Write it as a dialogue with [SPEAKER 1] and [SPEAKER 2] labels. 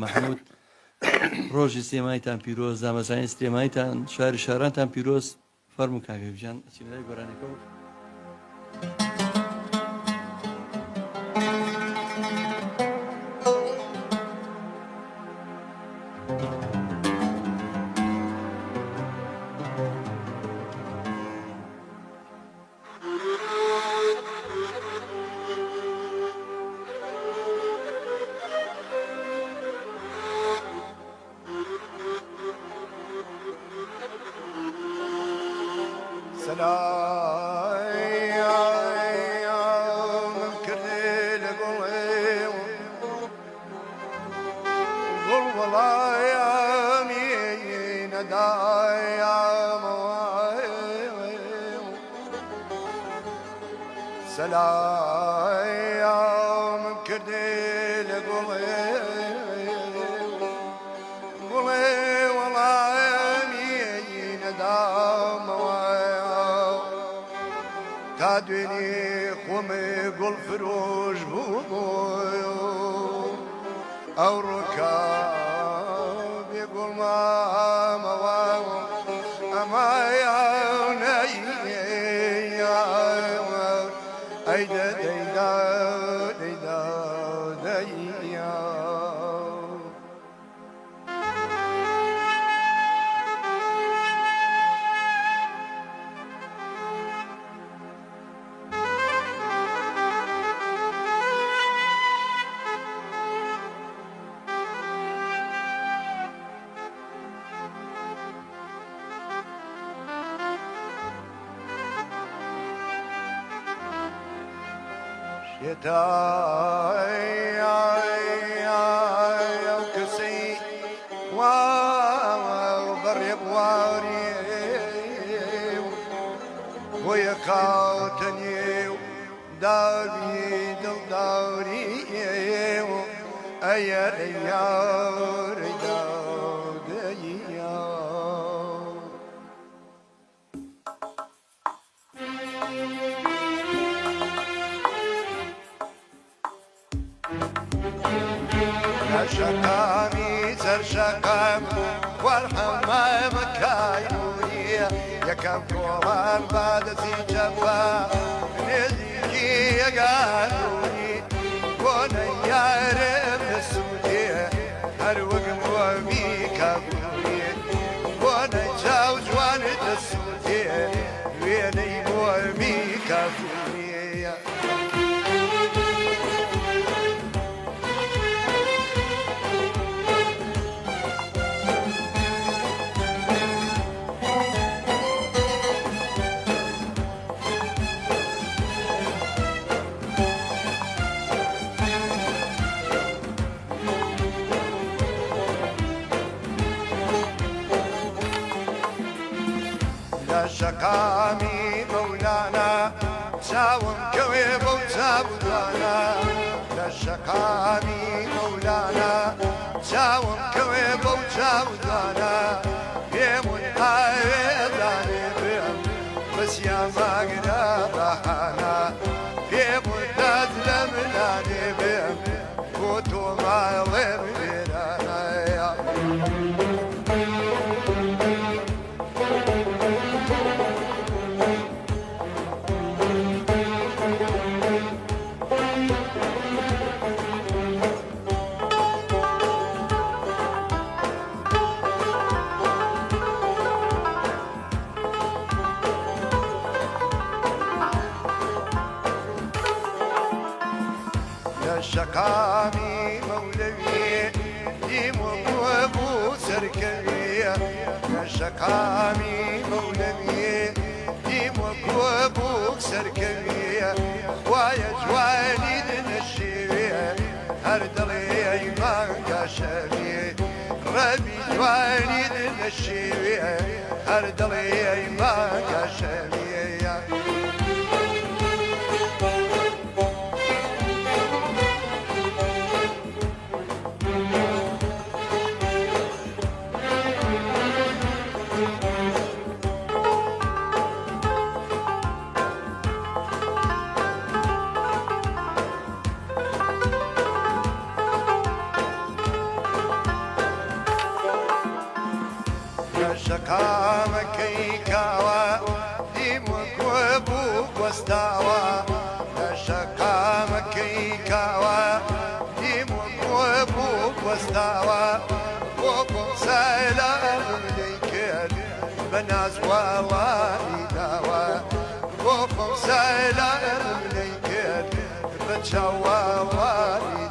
[SPEAKER 1] محمود ڕۆژی سێمایتان پیرۆز دامەزانین سلێمانیتان شاری شارانتان پیرۆز فەرموو کاکەویژان چینەی گۆرانەکەەوە
[SPEAKER 2] سلام كردي لقولي قولي والله يمين دام تادويني خومي قول فروج بوبوي او ركاب يقول ما يا أيدا ديدا ديدا ديا يتاي وكسي وغرب واري ويكاتني داري داري أيا ريار داوديا شقامي زر شقام والحمام كاينونية يا كم كوران بعد سي جفا نزيكي يا قانوني وانا يعرف السودية هر وقم وبي كابوني وانا جاوز وانا السودية ويني وبي كابوني شقامي مولانا ساوم كويب وتابدانا للشقامي مولانا ساوم كويب وتابدانا بيمون هايداني بيم بس يا ماقنا بحانا بيمون نادلمناني بيم كوتو ما غير بيرانا شقامي مولوي ديم وابو سركبيه يا شقامي مولوي ديم وابو سركبيه ويا جواني الشيبيه هردلي ما كشبي ربي جواني الشيبيه هردلي ما كشبي شقامكي كاوا ديمك وابوك واستاوا شقامكي كاوا ديمك وابوك واستاوا وابوك سلام عليك بناس والله داوا وابوك سلام عليك بتشوى والله